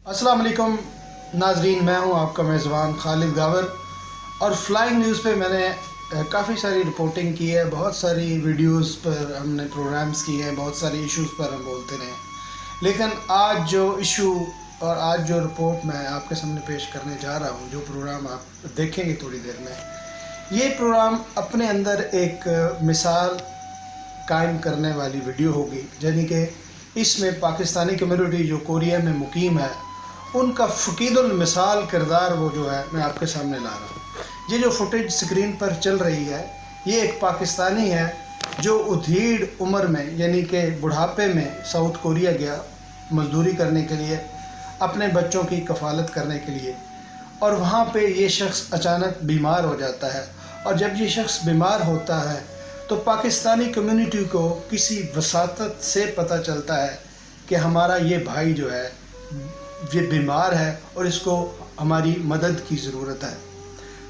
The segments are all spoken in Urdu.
السلام علیکم ناظرین، میں ہوں آپ کا میزبان خالد گاور، اور فلائنگ نیوز پہ میں نے کافی ساری رپورٹنگ کی ہے، بہت ساری ویڈیوز پر ہم نے پروگرامز کیے ہیں، بہت ساری ایشوز پر ہم بولتے رہے ہیں، لیکن آج جو ایشو اور آج جو رپورٹ میں آپ کے سامنے پیش کرنے جا رہا ہوں، جو پروگرام آپ دیکھیں گے تھوڑی دیر میں، یہ پروگرام اپنے اندر ایک مثال قائم کرنے والی ویڈیو ہوگی، یعنی کہ اس میں پاکستانی کمیونٹی جو کوریا میں مقیم ہے ان کا فقید المثال کردار وہ جو ہے میں آپ کے سامنے لا رہا ہوں۔ یہ جو فوٹیج سکرین پر چل رہی ہے یہ ایک پاکستانی ہے جو ادھیڑ عمر میں یعنی کہ بڑھاپے میں ساؤتھ کوریا گیا مزدوری کرنے کے لیے، اپنے بچوں کی کفالت کرنے کے لیے، اور وہاں پہ یہ شخص اچانک بیمار ہو جاتا ہے، اور جب یہ شخص بیمار ہوتا ہے تو پاکستانی کمیونٹی کو کسی وساطت سے پتہ چلتا ہے کہ ہمارا یہ بھائی جو ہے یہ بیمار ہے اور اس کو ہماری مدد کی ضرورت ہے۔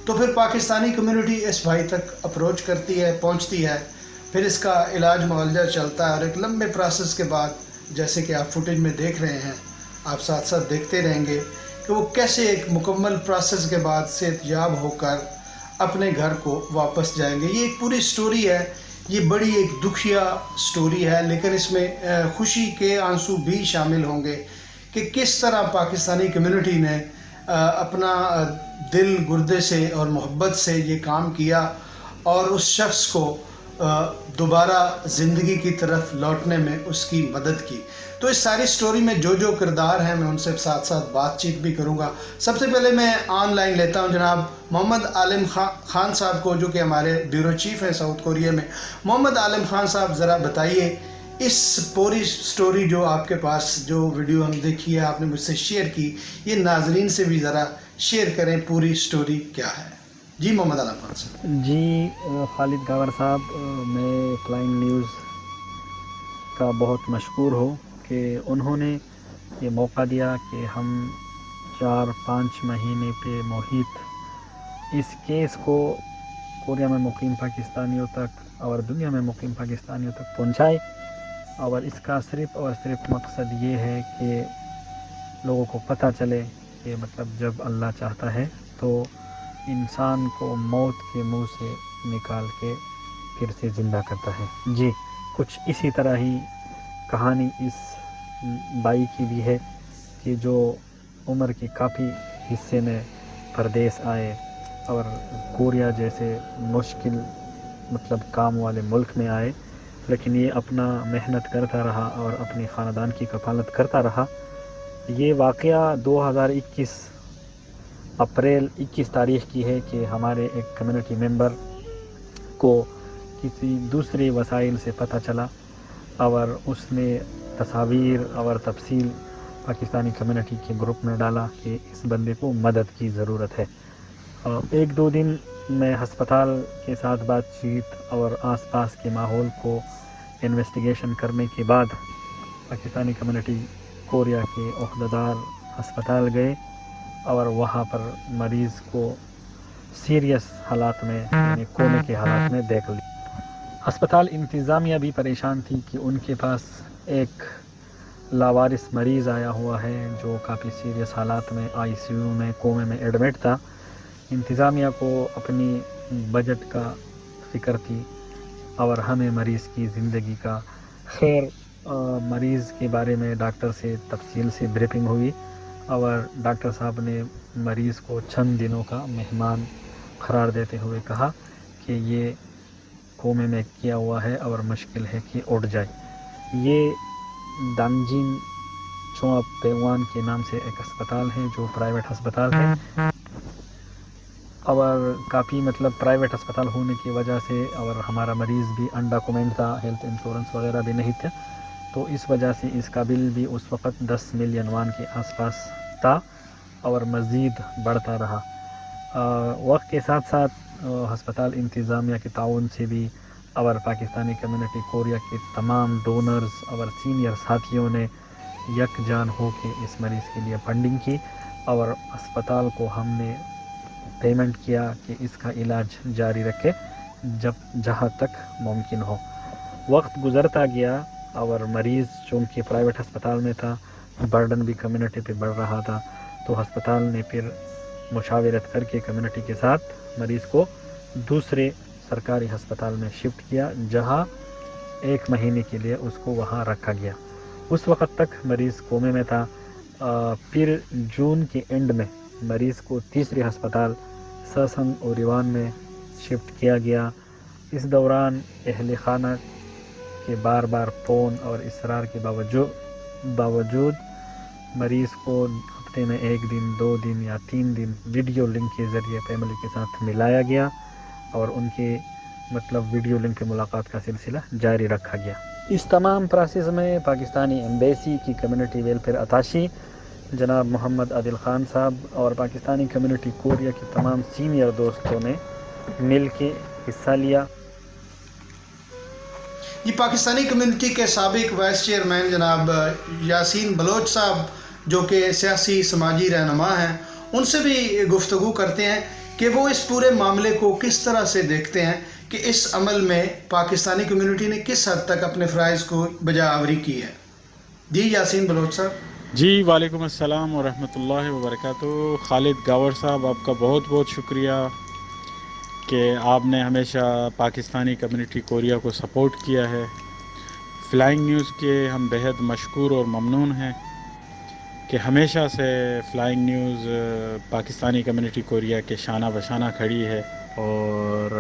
تو پھر پاکستانی کمیونٹی اس بھائی تک اپروچ کرتی ہے، پہنچتی ہے، پھر اس کا علاج معالجہ چلتا ہے، اور ایک لمبے پروسیس کے بعد جیسے کہ آپ فوٹیج میں دیکھ رہے ہیں، آپ ساتھ ساتھ دیکھتے رہیں گے کہ وہ کیسے ایک مکمل پروسیس کے بعد صحت یاب ہو کر اپنے گھر کو واپس جائیں گے۔ یہ ایک پوری سٹوری ہے، یہ بڑی ایک دکھیا سٹوری ہے، لیکن اس میں خوشی کے آنسو بھی شامل ہوں گے کہ کس طرح پاکستانی کمیونٹی نے اپنا دل گردے سے اور محبت سے یہ کام کیا اور اس شخص کو دوبارہ زندگی کی طرف لوٹنے میں اس کی مدد کی۔ تو اس ساری سٹوری میں جو جو کردار ہیں میں ان سے ساتھ ساتھ بات چیت بھی کروں گا۔ سب سے پہلے میں آن لائن لیتا ہوں جناب محمد عالم خان صاحب کو، جو کہ ہمارے بیورو چیف ہیں ساؤتھ کوریا میں۔ محمد عالم خان صاحب ذرا بتائیے اس پوری سٹوری جو آپ کے پاس جو ویڈیو ہم دیکھی ہے آپ نے مجھ سے شیئر کی، یہ ناظرین سے بھی ذرا شیئر کریں پوری سٹوری کیا ہے۔ جی محمد عالم خان صاحب۔ جی خالد گاور صاحب، میں فلائنگ نیوز کا بہت مشکور ہوں کہ انہوں نے یہ موقع دیا کہ ہم 4-5 مہینے پہ محیط اس کیس کو کوریا میں مقیم پاکستانیوں تک اور دنیا میں مقیم پاکستانیوں تک پہنچائے، اور اس کا صرف اور صرف مقصد یہ ہے کہ لوگوں کو پتہ چلے کہ مطلب جب اللہ چاہتا ہے تو انسان کو موت کے منہ سے نکال کے پھر سے زندہ کرتا ہے۔ جی کچھ اسی طرح ہی کہانی اس بائی کی بھی ہے کہ جو عمر کے کافی حصے میں پردیس آئے اور کوریا جیسے مشکل مطلب کام والے ملک میں آئے، لیکن یہ اپنا محنت کرتا رہا اور اپنی خاندان کی کفالت کرتا رہا۔ یہ واقعہ 2021 اپریل 21 تاریخ کی ہے کہ ہمارے ایک کمیونٹی ممبر کو کسی دوسرے وسائل سے پتہ چلا اور اس نے تصاویر اور تفصیل پاکستانی کمیونٹی کے گروپ میں ڈالا کہ اس بندے کو مدد کی ضرورت ہے۔ اور 1-2 دن میں ہسپتال کے ساتھ بات چیت اور آس پاس کے ماحول کو انویسٹیگیشن کرنے کے بعد پاکستانی کمیونٹی کوریا کے عہدیدار ہسپتال گئے اور وہاں پر مریض کو سیریس حالات میں یعنی کومے کے حالات میں دیکھ لی۔ ہسپتال انتظامیہ بھی پریشان تھی کہ ان کے پاس ایک لاوارث مریض آیا ہوا ہے جو کافی سیریس حالات میں ICU میں کومے میں ایڈمٹ تھا۔ انتظامیہ کو اپنی بجٹ کا فکر تھی اور ہمیں مریض کی زندگی کا خیر مریض کے بارے میں ڈاکٹر سے تفصیل سے بریفنگ ہوئی اور ڈاکٹر صاحب نے مریض کو چند دنوں کا مہمان قرار دیتے ہوئے کہا کہ یہ کومے میں کیا ہوا ہے اور مشکل ہے کہ اٹھ جائے۔ یہ دانجین چوپ پیوان کے نام سے ایک ہسپتال ہے جو پرائیویٹ ہسپتال ہے، اور کافی مطلب پرائیویٹ ہسپتال ہونے کی وجہ سے اور ہمارا مریض بھی انڈاکومنٹ تھا، ہیلتھ انشورنس وغیرہ بھی نہیں تھا، تو اس وجہ سے اس کا بل بھی اس وقت 10 ملین وان کے آس پاس تھا اور مزید بڑھتا رہا۔ وقت کے ساتھ ساتھ ہسپتال انتظامیہ کے تعاون سے بھی اور پاکستانی کمیونٹی کوریا کے تمام ڈونرز اور سینئر ساتھیوں نے یکجان ہو کے اس مریض کے لیے فنڈنگ کی اور اسپتال کو ہم نے پیمنٹ کیا کہ اس کا علاج جاری رکھے جہاں تک ممکن ہو۔ وقت گزرتا گیا اور مریض چونکہ پرائیویٹ ہسپتال میں تھا برڈن بھی کمیونٹی پہ بڑھ رہا تھا، تو ہسپتال نے پھر مشاورت کر کے کمیونٹی کے ساتھ مریض کو دوسرے سرکاری ہسپتال میں شفٹ کیا، جہاں 1 مہینے کے لیے اس کو وہاں رکھا گیا۔ اس وقت تک مریض کومے میں تھا۔ پھر جون کے اینڈ میں مریض کو تیسرے ہسپتال ساسن اور ایوان میں شفٹ کیا گیا۔ اس دوران اہل خانہ کے بار بار فون اور اصرار کے باوجود مریض کو ہفتے میں 1 دن، 2 دن یا 3 دن ویڈیو لنک کے ذریعے فیملی کے ساتھ ملایا گیا اور ان کے ویڈیو لنک پہ ملاقات کا سلسلہ جاری رکھا گیا۔ اس تمام پروسیس میں پاکستانی ایمبیسی کی کمیونٹی ویلفیئر اتاشی جناب محمد عادل خان صاحب اور پاکستانی کمیونٹی کوریا کے تمام سینئر دوستوں نے مل کے حصہ لیا۔ یہ پاکستانی کمیونٹی کے سابق وائس چیئرمین جناب یاسین بلوچ صاحب جو کہ سیاسی سماجی رہنما ہیں، ان سے بھی گفتگو کرتے ہیں کہ وہ اس پورے معاملے کو کس طرح سے دیکھتے ہیں کہ اس عمل میں پاکستانی کمیونٹی نے کس حد تک اپنے فرائض کو بجا آوری کی ہے۔ جی یاسین بلوچ صاحب۔ جی وعلیکم السلام ورحمۃ اللہ وبرکاتہ۔ خالد گاور صاحب، آپ کا بہت بہت شکریہ کہ آپ نے ہمیشہ پاکستانی کمیونٹی کوریا کو سپورٹ کیا ہے۔ فلائنگ نیوز کے ہم بہت مشکور اور ممنون ہیں کہ ہمیشہ سے flying news Pakistani community Korea کے شانہ بشانہ کھڑی ہے، اور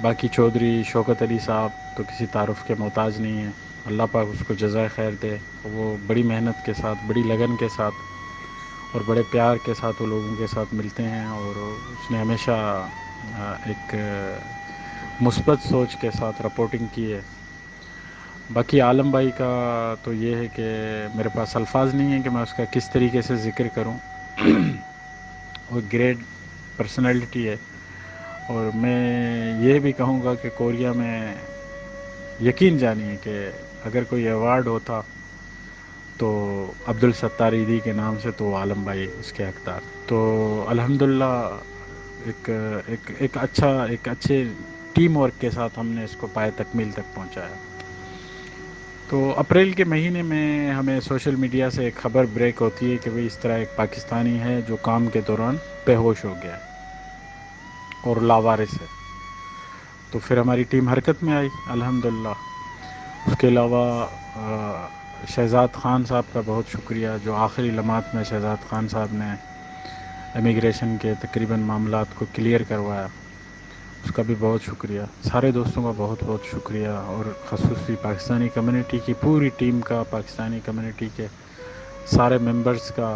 باقی چودھری شوکت علی صاحب تو کسی تعارف کے محتاج نہیں ہیں۔ اللہ پاک اس کو جزائے خیر دے۔ وہ بڑی محنت کے ساتھ، بڑی لگن کے ساتھ اور بڑے پیار کے ساتھ وہ لوگوں کے ساتھ ملتے ہیں، اور اس نے ہمیشہ ایک مثبت سوچ کے ساتھ رپورٹنگ کی ہے۔ باقی عالم بھائی کا تو یہ ہے کہ میرے پاس الفاظ نہیں ہیں کہ میں اس کا کس طریقے سے ذکر کروں۔ وہ گریٹ پرسنالٹی ہے، اور میں یہ بھی کہوں گا کہ کوریا میں یقین جانیے کہ اگر کوئی ایوارڈ ہوتا تو عبدالستار عیدی کے نام سے تو عالم بھائی اس کے حقدار۔ تو الحمدللہ ایک اچھے ٹیم ورک کے ساتھ ہم نے اس کو پائے تکمیل تک پہنچایا۔ تو اپریل کے مہینے میں ہمیں سوشل میڈیا سے ایک خبر بریک ہوتی ہے کہ بھئی اس طرح ایک پاکستانی ہے جو کام کے دوران بے ہوش ہو گیا اور لاوارث ہے۔ تو پھر ہماری ٹیم حرکت میں آئی الحمدللہ۔ اس کے علاوہ شہزاد خان صاحب کا بہت شکریہ، جو آخری لمحات میں شہزاد خان صاحب نے امیگریشن کے تقریباً معاملات کو کلیئر کروایا، اس کا بھی بہت شکریہ۔ سارے دوستوں کا بہت بہت شکریہ، اور خصوصی پاکستانی کمیونٹی کی پوری ٹیم کا، پاکستانی کمیونٹی کے سارے ممبرز کا،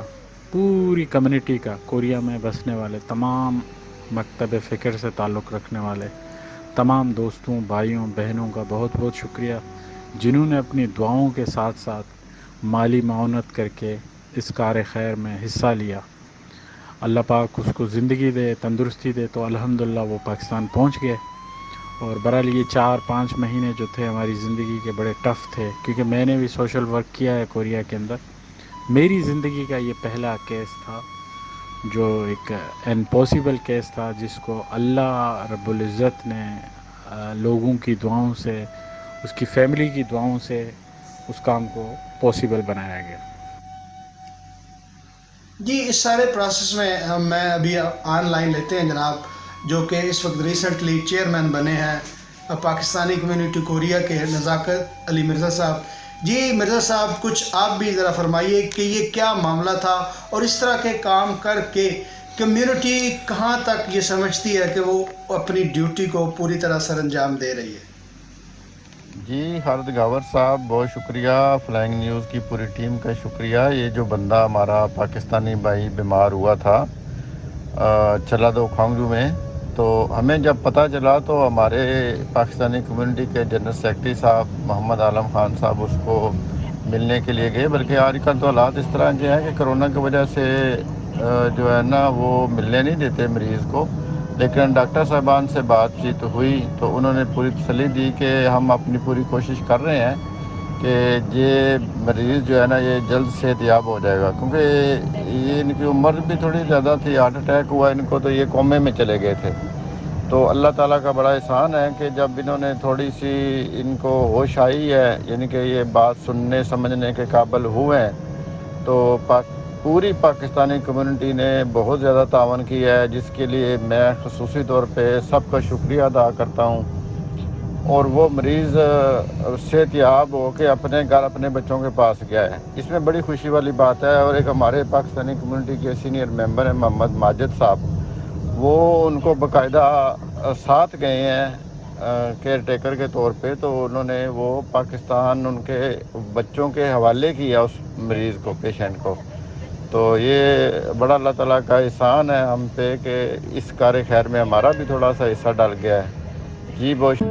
پوری کمیونٹی کا، کوریا میں بسنے والے تمام مکتب فکر سے تعلق رکھنے والے تمام دوستوں، بھائیوں، بہنوں کا بہت بہت شکریہ، جنہوں نے اپنی دعاؤں کے ساتھ ساتھ مالی معاونت کر کے اس کار خیر میں حصہ لیا۔ اللہ پاک اس کو زندگی دے، تندرستی دے۔ تو الحمدللہ وہ پاکستان پہنچ گئے، اور برحال یہ 4-5 مہینے جو تھے ہماری زندگی کے بڑے ٹف تھے، کیونکہ میں نے بھی سوشل ورک کیا ہے کوریا کے اندر۔ میری زندگی کا یہ پہلا کیس تھا جو ایک امپاسبل کیس تھا، جس کو اللہ رب العزت نے لوگوں کی دعاؤں سے، اس کی فیملی کی دعاؤں سے اس کام کو پاسبل بنایا گیا۔ جی اس سارے پروسیس میں میں ابھی آن لائن لیتے ہیں جناب، جو کہ اس وقت ریسنٹلی چیئرمین بنے ہیں پاکستانی کمیونٹی کوریا کے، نزاکت علی مرزا صاحب۔ جی مرزا صاحب، کچھ آپ بھی ذرا فرمائیے کہ یہ کیا معاملہ تھا، اور اس طرح کے کام کر کے کمیونٹی کہاں تک یہ سمجھتی ہے کہ وہ اپنی ڈیوٹی کو پوری طرح سر انجام دے رہی ہے؟ جی خالد گاور صاحب بہت شکریہ، فلائنگ نیوز کی پوری ٹیم کا شکریہ۔ یہ جو بندہ ہمارا پاکستانی بھائی بیمار ہوا تھا چلا دو کھانگجو میں، تو ہمیں جب پتہ چلا تو ہمارے پاکستانی کمیونٹی کے جنرل سیکرٹری صاحب محمد عالم خان صاحب اس کو ملنے کے لیے گئے، بلکہ آج کل تو حالات اس طرح کے ہیں کہ کرونا کی وجہ سے جو ہے نا وہ ملنے نہیں دیتے مریض کو، لیکن ڈاکٹر صاحبان سے بات چیت ہوئی تو انہوں نے پوری تسلی دی کہ ہم اپنی پوری کوشش کر رہے ہیں کہ یہ مریض جو ہے نا یہ جلد صحت یاب ہو جائے گا، کیونکہ یہ ان کی عمر بھی تھوڑی زیادہ تھی، ہارٹ اٹیک ہوا ان کو تو یہ کومے میں چلے گئے تھے۔ تو اللہ تعالیٰ کا بڑا احسان ہے کہ جب انہوں نے تھوڑی سی ان کو ہوش آئی ہے، یعنی کہ یہ بات سننے سمجھنے کے قابل ہوئے ہیں، تو پوری پاکستانی کمیونٹی نے بہت زیادہ تعاون کیا ہے، جس کے لیے میں خصوصی طور پہ سب کا شکریہ ادا کرتا ہوں۔ اور وہ مریض صحت یاب ہو کے اپنے گھر اپنے بچوں کے پاس گیا ہے، اس میں بڑی خوشی والی بات ہے۔ اور ایک ہمارے پاکستانی کمیونٹی کے سینئر ممبر ہیں محمد ماجد صاحب، وہ ان کو باقاعدہ ساتھ گئے ہیں کیئر ٹیکر کے طور پہ، تو انہوں نے وہ پاکستان ان کے بچوں کے حوالے کیا اس مریض کو، پیشنٹ کو۔ تو یہ بڑا اللہ تعالیٰ کا احسان ہے ہم پہ کہ اس کار خیر میں ہمارا بھی تھوڑا سا حصہ ڈل گیا ہے۔ جی بہت